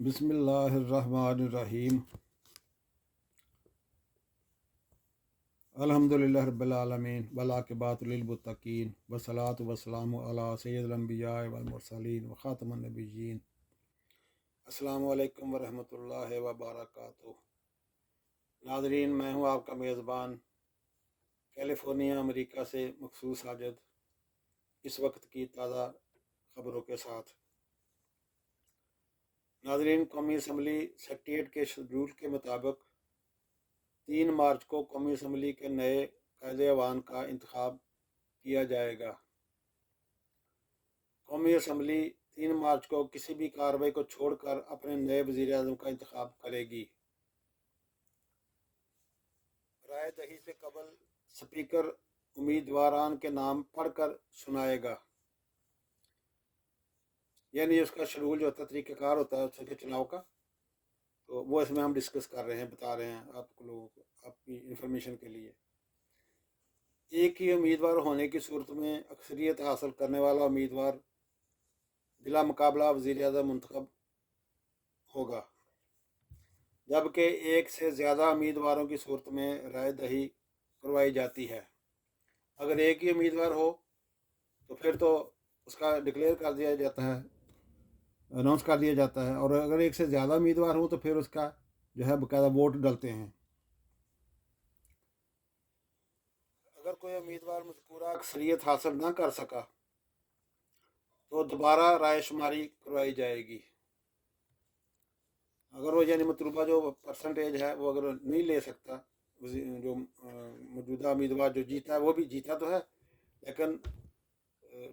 बिस्मिल्लाहिर्रहमानिर्रहीम। अल्हम्दुलिल्लाहि रब्बिल आलमीन वल आक़िबतु लिल मुत्तक़ीन वस्सलातु वस्सलामु अला सय्यिदिल अंबिया वल मुरसलीन व खातमुन नबिय्यीन। अस्सलामु अलैकुम व रहमतुल्लाहि व बरकातुहू। नाज़रीन, मैं हूँ आपका मेज़बान कैलिफोर्निया अमेरिका से मखसूस साजिद, इस वक्त की ताज़ा खबरों के साथ। नाज़रीन, कौमी असम्बली सेक्रेटेरिएट के शेड्यूल के मुताबिक 3 मार्च को कौमी असम्बली के नए कायदे-ए-ऐवान का इंतखाब किया जाएगा। कौमी असम्बली 3 मार्च को किसी भी कार्रवाई को छोड़कर अपने नए वज़ीर आज़म का इंतखाब करेगी। राय दही से कबल स्पीकर उम्मीदवारान के नाम पढ़कर सुनाएगा। यानी उसका शेड्यूल जो होता है, तरीक़ाकार होता है उसके चुनाव का, तो वो इसमें हम डिस्कस कर रहे हैं, बता रहे हैं आप लोगों को, आपकी इंफॉर्मेशन के लिए। एक ही उम्मीदवार होने की सूरत में अक्सरियत हासिल करने वाला उम्मीदवार बिला मुकाबला वज़ीर आज़म मुंतखब होगा, जबकि एक से ज़्यादा उम्मीदवारों की सूरत में राय दही करवाई जाती है। अगर एक ही उम्मीदवार हो तो फिर तो उसका डिक्लेयर कर दिया जाता है, अनाउंस कर दिया जाता है, और अगर एक से ज़्यादा उम्मीदवार हो तो फिर उसका जो है बाकायदा वोट डलते हैं। अगर कोई उम्मीदवार मज़कूरा अक्सरियत हासिल ना कर सका तो दोबारा राय शुमारी करवाई जाएगी। अगर वो यानी मतलूबा जो परसेंटेज है वो अगर नहीं ले सकता, जो मौजूदा उम्मीदवार जो जीता है, वो भी जीता तो है लेकिन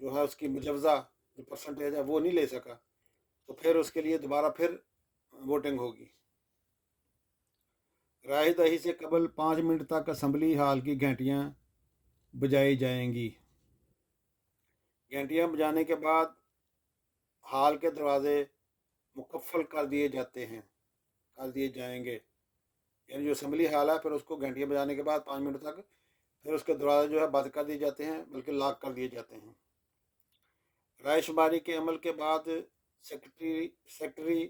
जो है उसकी मुजवज़ा जो परसेंटेज है वो नहीं ले सका, तो फिर उसके लिए दोबारा फिर वोटिंग होगी। राय दही से कबल 5 मिनट तक असम्बली हाल की घंटियाँ बजाई जाएंगी। घंटियाँ बजाने के बाद हाल के दरवाजे मुकफ़ल कर दिए जाएंगे। यानी जो असम्बली हाल है, फिर उसको घंटियाँ बजाने के बाद 5 मिनट तक फिर उसके दरवाजे जो है बंद कर दिए जाते हैं, बल्कि लॉक कर दिए जाते हैं। राय शुमारी के अमल के बाद सेक्रेटरी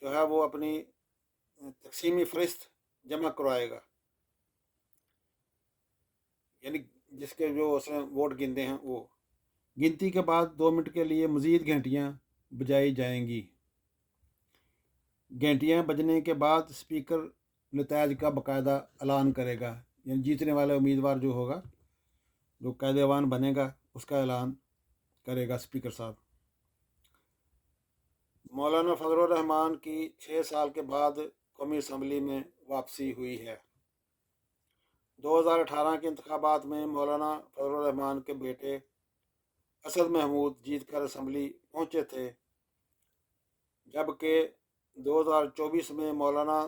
जो है वो अपनी तकसीमी फहरिस्त जमा करवाएगा, यानी जिसके जो उसने वोट गिनते हैं वो। गिनती के बाद 2 मिनट के लिए मज़ीद घंटियाँ बजाई जाएंगी। घंटियाँ बजने के बाद स्पीकर नतायज का बाकायदा ऐलान करेगा, यानी जीतने वाला उम्मीदवार जो होगा, जो कायदेवान बनेगा, उसका ऐलान करेगा स्पीकर साहब। मौलाना फजलुर रहमान की 6 साल के बाद कौमी असम्बली में वापसी हुई है। 2018 के इंतखाबात में मौलाना फजलुर रहमान के बेटे असद महमूद जीत कर असम्बली पहुँचे थे, जबकि 2024 में मौलाना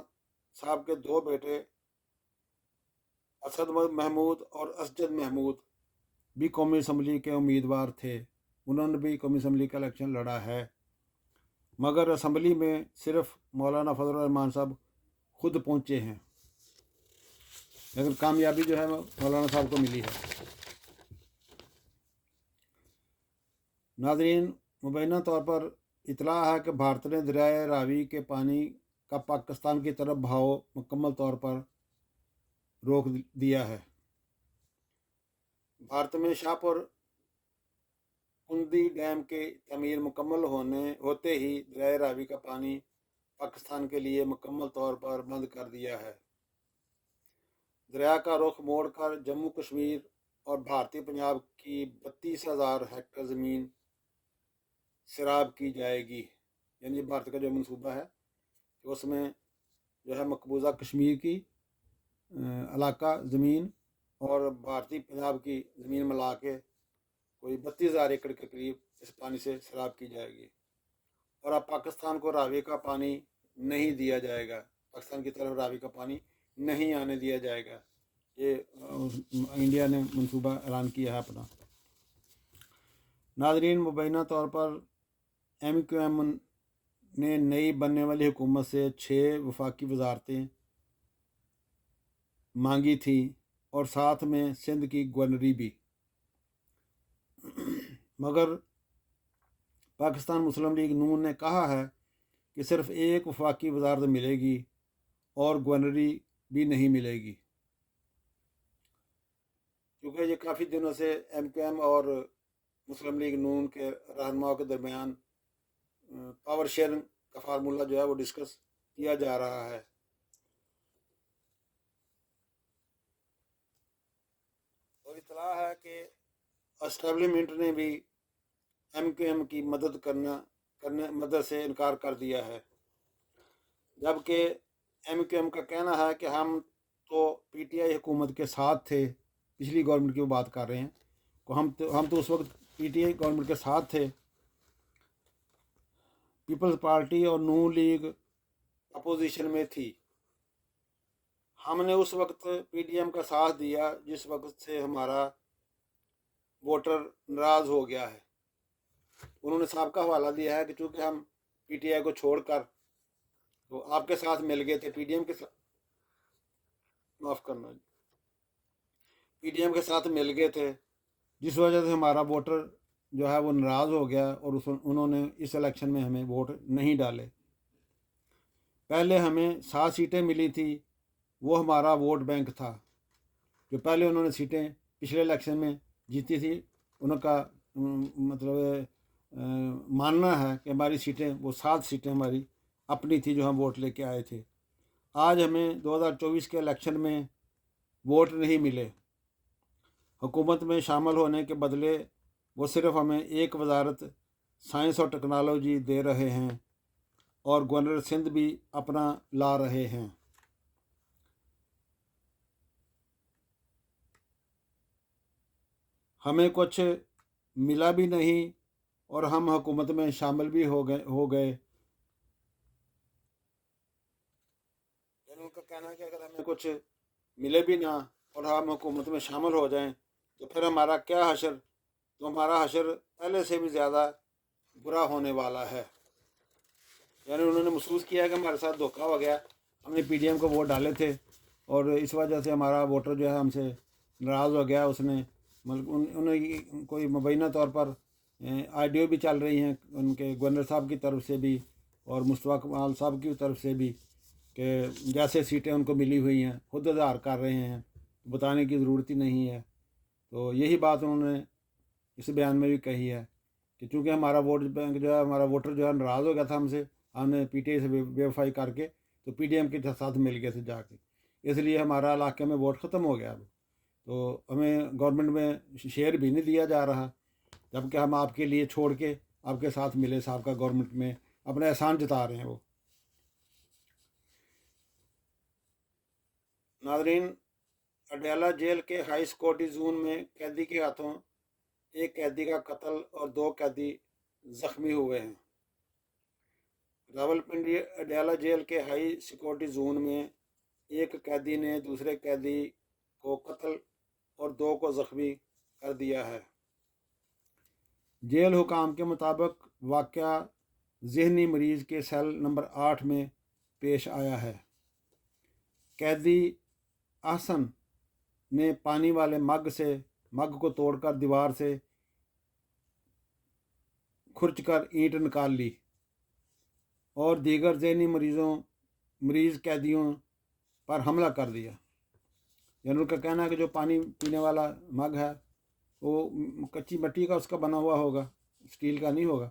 साहब के 2 बेटे असद महमूद और असजद महमूद भी कौमी असम्बली के उम्मीदवार थे। उन्होंने भी कौमी असम्बली का इलेक्शन लड़ा है, मगर असम्बली में सिर्फ मौलाना फजलुर रहमान साहब खुद पहुँचे हैं, लेकिन कामयाबी जो है मौलाना साहब को मिली है। नाज़रीन, मुबैना तौर पर इतला है कि भारत ने दरियाए रावी के पानी का पाकिस्तान की तरफ बहाव मुकम्मल तौर पर रोक दिया है। भारत में शाहपुर कुंदी डैम के तमीर मुकम्मल होते ही दरियाए रावी का पानी पाकिस्तान के लिए मुकम्मल तौर पर बंद कर दिया है। दरिया का रुख मोड़कर जम्मू कश्मीर और भारतीय पंजाब की 32,000 हेक्टेयर ज़मीन सैराब की जाएगी। यानी भारत का जो मंसूबा है उसमें जो है मकबूजा कश्मीर की इलाका ज़मीन और भारतीय पंजाब की ज़मीन मिला के कोई 32,000 एकड़ के करीब इस पानी से सैराब की जाएगी। और अब पाकिस्तान को रावी का पानी नहीं दिया जाएगा, पाकिस्तान की तरफ रावी का पानी नहीं आने दिया जाएगा। ये इंडिया ने मंसूबा ऐलान किया है अपना। नाज़रीन, मुबैना तौर पर MQM ने नई बनने वाली हुकूमत से 6 वफाकी वजारतें मांगी थी और साथ में सिंध की गवर्नरी भी, मगर پاکستان مسلم لیگ نون نے کہا ہے کہ صرف ایک وفاقی وزارت ملے گی اور گورنری بھی نہیں ملے گی، کیونکہ یہ کافی دنوں سے ایم کیو ایم اور مسلم لیگ نون کے رہنماؤں کے درمیان پاور شیئرنگ کا فارمولہ جو ہے وہ ڈسکس کیا جا رہا ہے۔ اور اطلاع ہے کہ اسٹیبلشمنٹ نے بھی ایم کیو ایم کی مدد سے انکار کر دیا ہے، جبکہ ایم کیو ایم کا کہنا ہے کہ ہم تو پی ٹی آئی حکومت کے ساتھ تھے، پچھلی گورنمنٹ کی وہ بات کر رہے ہیں، ہم تو اس وقت پی ٹی آئی گورنمنٹ کے ساتھ تھے، پیپلز پارٹی اور نون لیگ اپوزیشن میں تھی، ہم نے اس وقت پی ڈی ایم کا ساتھ دیا جس وقت سے ہمارا ووٹر ناراض ہو گیا ہے۔ انہوں نے سابقہ حوالہ دیا ہے کہ چونکہ ہم پی ٹی آئی کو چھوڑ کر تو آپ کے ساتھ مل گئے تھے، پی ڈی ایم کے ساتھ معاف کرنا پی ڈی ایم کے ساتھ مل گئے تھے، جس وجہ سے ہمارا ووٹر جو ہے وہ ناراض ہو گیا اور انہوں نے اس الیکشن میں ہمیں ووٹ نہیں ڈالے۔ پہلے ہمیں 7 سیٹیں ملی تھی، وہ ہمارا ووٹ بینک تھا، جو پہلے انہوں نے سیٹیں پچھلے الیکشن میں جیتی تھی، ان کا مطلب ماننا ہے کہ ہماری سیٹیں وہ 7 سیٹیں ہماری اپنی تھی جو ہم ووٹ لے کے آئے تھے۔ آج ہمیں 2024 کے الیکشن میں ووٹ نہیں ملے، حکومت میں شامل ہونے کے بدلے وہ صرف ہمیں ایک وزارت سائنس اور ٹیکنالوجی دے رہے ہیں اور گورنر سندھ بھی اپنا لا رہے ہیں۔ ہمیں کچھ ملا بھی نہیں اور ہم حکومت میں شامل بھی ہو گئے۔ ان کا کہنا ہے کہ اگر ہمیں کچھ ملے بھی نہ اور ہم حکومت میں شامل ہو جائیں تو پھر ہمارا کیا حشر، تو ہمارا حشر پہلے سے بھی زیادہ برا ہونے والا ہے۔ یعنی انہوں نے محسوس کیا ہے کہ ہمارے ساتھ دھوکہ ہو گیا، ہم نے پی ڈی ایم کو ووٹ ڈالے تھے اور اس وجہ سے ہمارا ووٹر جو ہے ہم سے ناراض ہو گیا۔ اس نے انہیں کوئی مبینہ طور پر آئیڈیو بھی چل رہی ہیں ان کے گورنر صاحب کی طرف سے بھی اور مصطفیٰ کمال صاحب کی طرف سے بھی کہ جیسے سیٹیں ان کو ملی ہوئی ہیں خود اظہار کر رہے ہیں، بتانے کی ضرورت ہی نہیں ہے۔ تو یہی بات انہوں نے اس بیان میں بھی کہی ہے کہ چونکہ ہمارا ووٹ بینک جو ہے، ہمارا ووٹر جو ہے ناراض ہو گیا تھا ہم سے، ہم نے پی ٹی آئی سے بے وفائی کر کے تو پی ڈی ایم کے ساتھ مل گئے تھے جا کے، اس لیے ہمارا علاقے میں ووٹ ختم ہو گیا اب، تو ہمیں گورنمنٹ میں شیئر بھی نہیں دیا جا رہا، جبکہ ہم آپ کے لیے چھوڑ کے آپ کے ساتھ ملے، سابقہ گورنمنٹ میں اپنا احسان جتا رہے ہیں وہ۔ ناظرین، اڈیالہ جیل کے ہائی سیکورٹی زون میں قیدی کے ہاتھوں ایک قیدی کا قتل اور 2 قیدی زخمی ہوئے ہیں۔ راولپنڈی اڈیالہ جیل کے ہائی سیکورٹی زون میں ایک قیدی نے دوسرے قیدی کو قتل اور 2 کو زخمی کر دیا ہے۔ جیل حکام کے مطابق واقعہ ذہنی مریض کے سیل نمبر 8 میں پیش آیا ہے۔ قیدی احسن نے پانی والے مگ کو توڑ کر دیوار سے کھرچ کر اینٹ نکال لی اور دیگر ذہنی مریض قیدیوں پر حملہ کر دیا۔ یعنی ان کا کہنا ہے کہ جو پانی پینے والا مگ ہے وہ کچی مٹی کا اس کا بنا ہوا ہوگا، اسٹیل کا نہیں ہوگا،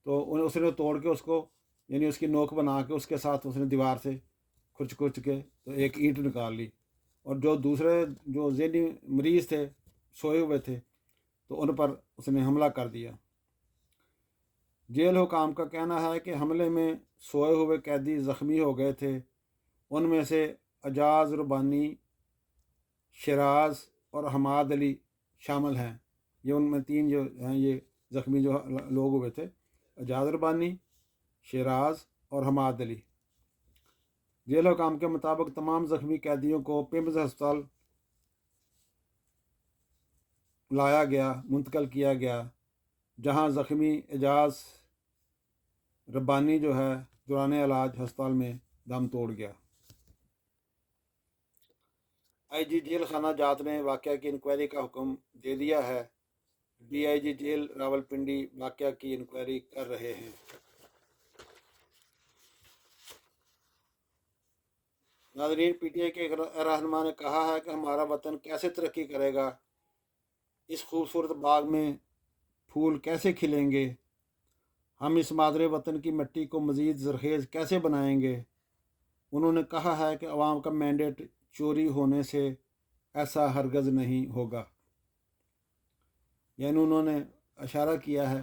تو اس نے توڑ کے اس کو یعنی اس کی نوک بنا کے اس کے ساتھ اس نے دیوار سے کھرچ کے تو ایک اینٹ نکال لی، اور جو دوسرے جو ذہنی مریض تھے سوئے ہوئے تھے تو ان پر اس نے حملہ کر دیا۔ جیل حکام کا کہنا ہے کہ حملے میں سوئے ہوئے قیدی زخمی ہو گئے تھے، ان میں سے اعجاز ربانی، شیراز اور حماد علی شامل ہیں۔ یہ ان میں 3 جو ہیں یہ زخمی جو لوگ ہوئے تھے، اعجاز ربانی، شیراز اور حماد علی۔ جیل حکام کے مطابق تمام زخمی قیدیوں کو پیمز ہسپتال منتقل کیا گیا، جہاں زخمی اعجاز ربانی جو ہے دوران علاج ہسپتال میں دم توڑ گیا۔ آئی جی جیل خانہ جات نے واقعہ کی انکوائری کا حکم دے دیا ہے DIG जेल रावलपिंडी वाक़या की इंक्वायरी कर रहे हैं। नाज़रीन, PTI के एक रहनुमा ने कहा है कि हमारा वतन कैसे तरक्की करेगा, इस खूबसूरत बाग में फूल कैसे खिलेंगे, हम इस मादरे वतन की मिट्टी को मज़ीद ज़रख़ेज़ कैसे बनाएंगे। उन्होंने कहा है कि अवाम का मैंडेट चोरी होने से ऐसा हरगज़ नहीं होगा। यानी उन्होंने इशारा किया है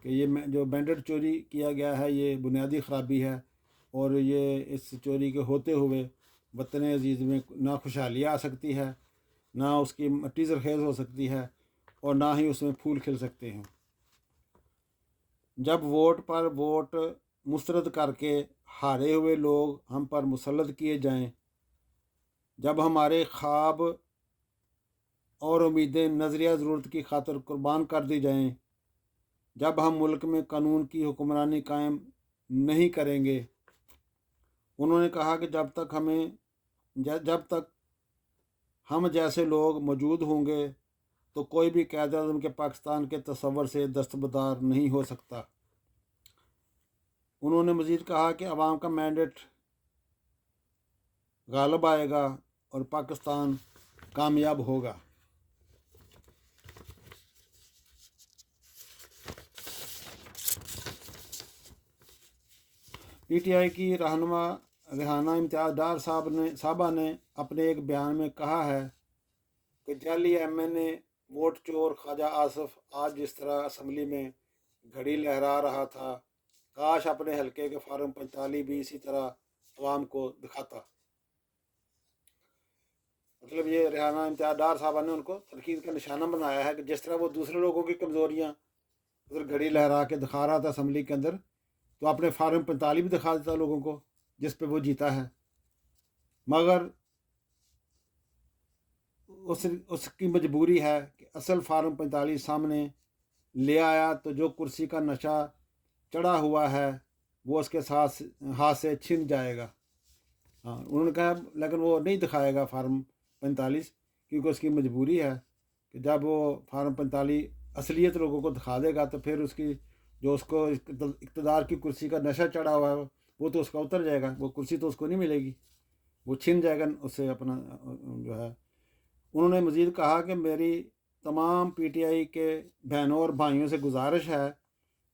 कि ये जो मैंडेट चोरी किया गया है ये बुनियादी ख़राबी है, और ये इस चोरी के होते हुए वतन अज़ीज़ में ना खुशहाली आ सकती है, ना उसकी मिट्टी ज़रख़ेज़ हो सकती है, और ना ही उसमें फूल खिल सकते हैं। जब वोट पर वोट मुस्तरद करके हारे हुए लोग हम पर मुसल्लत किए जाएं, जब हमारे ख्वाब और उम्मीदें नज़रिया ज़रूरत की खातिर कुर्बान कर दी जाएं, जब हम मुल्क में कानून की हुक्मरानी कायम नहीं करेंगे। उन्होंने कहा कि जब तक हम जैसे लोग मौजूद होंगे तो कोई भी क़ायद-ए-आज़म के पाकिस्तान के तसव्वुर से दस्तबरदार नहीं हो सकता। उन्होंने मज़ीद कहा कि अवाम का मैंडेट गालिब आएगा और पाकिस्तान कामयाब होगा। PTI की रहनुमा रेहाना इम्तियाज़ डार साहबा ने अपने एक बयान में कहा है कि जाली MNA वोट चोर ख्वाजा आसिफ आज जिस तरह असम्बली में घड़ी लहरा रहा था, काश अपने हलके के फार्म 45 भी इसी तरह अवाम को दिखाता। मतलब ये रेहाना इम्तियाज़ डार साहबा ने उनको तनकीद का निशाना बनाया है कि जिस तरह वो दूसरे लोगों की कमज़ोरियाँ उधर घड़ी लहरा के दिखा रहा था असम्बली के अंदर, तो अपने फार्म 45 भी दिखा देता लोगों को जिस पे वो जीता है। मगर उसकी मजबूरी है कि असल फार्म 45 सामने ले आया तो जो कुर्सी का नशा चढ़ा हुआ है वो उसके साथ हाथ से छिन जाएगा। हाँ, उन्होंने कहा लेकिन वो नहीं दिखाएगा फार्म 45, क्योंकि उसकी मजबूरी है कि जब वो फार्म 45 असलियत लोगों को दिखा देगा तो फिर उसकी जो उसको इक़्तिदार की कुर्सी का नशा चढ़ा हुआ है वो तो उसका उतर जाएगा, वो कुर्सी तो उसको नहीं मिलेगी, वो छिन जाएगा उससे अपना जो है। उन्होंने मज़ीद कहा कि मेरी तमाम PTI के बहनों और भाइयों से गुजारिश है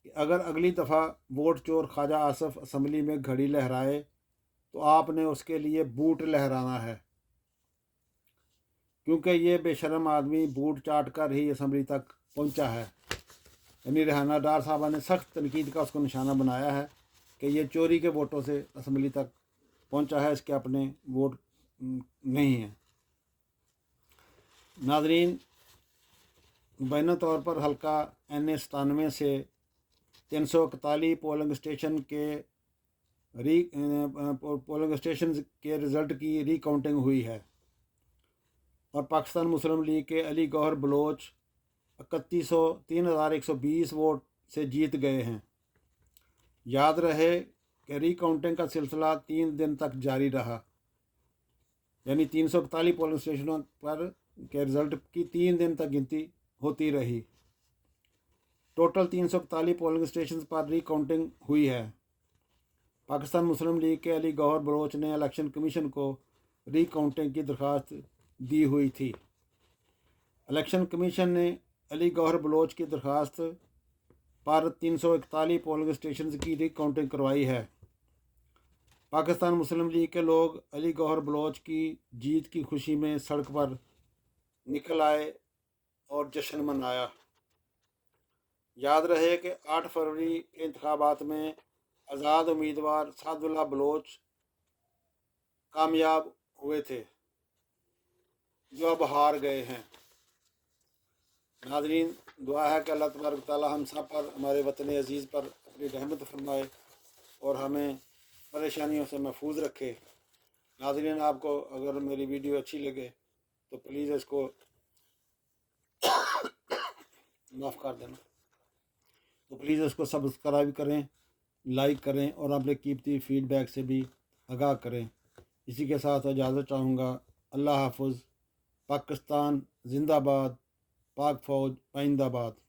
कि अगर अगली दफ़ा वोट चोर ख्वाजा आसिफ असम्बली में घड़ी लहराए तो आपने उसके लिए बूट लहराना है, क्योंकि ये बेशर्म आदमी बूट चाट कर ही असम्बली तक पहुंचा है। यानी रेहाना डार साहबा ने सख्त तनकीद का उसको निशाना बनाया है कि ये चोरी के वोटों से असम्बली तक पहुंचा है, इसके अपने वोट नहीं हैं। नाज़रीन, मुबैना तौर पर हल्का NA 97 से 341 पोलिंग स्टेशन के रिज़ल्ट की रीकाउंटिंग हुई है और पाकिस्तान मुस्लिम लीग के अली गौहर बलोच 3120 वोट से जीत गए हैं। याद रहे कि रीकाउंटिंग का सिलसिला 3 दिन तक जारी रहा, यानी 341 पोलिंग स्टेशनों पर के रिज़ल्ट की 3 दिन तक गिनती होती रही। टोटल 341 पोलिंग स्टेशन पर रीकाउंटिंग हुई है। पाकिस्तान मुस्लिम लीग के अली गौहर बलोच ने इलेक्शन कमीशन को रीकाउंटिंग की दरख्वास्त दी हुई थी। इलेक्शन कमीशन ने अली गौहर बलोच की दरख्वास्त पर 341 पोलिंग स्टेशन की रीकाउंटिंग करवाई है। पाकिस्तान मुस्लिम लीग के लोग अली गौहर बलोच की जीत की खुशी में सड़क पर निकल आए और जश्न मनाया। याद रहे कि 8 फरवरी के इंतखाबात में आज़ाद उम्मीदवार सादुल्लाह बलोच कामयाब हुए थे, जो अब हार गए हैं। नाज़रीन, दुआ है कि अल्लाह तबारक तआला हम सब पर, हमारे वतन अज़ीज़ पर अपनी रहमत फरमाए और हमें परेशानियों से महफूज रखे। नाज़रीन, आपको अगर मेरी वीडियो अच्छी लगे तो प्लीज़ इसको माफ़ कर देना, तो प्लीज़ इसको सब्सक्राइब करें, लाइक करें और अपने कीमती फीडबैक से भी आगाह करें। इसी के साथ इजाज़त चाहूँगा। अल्लाह हाफ़िज़। पाकिस्तान जिंदाबाद। पाक फौज पाइंदाबाद।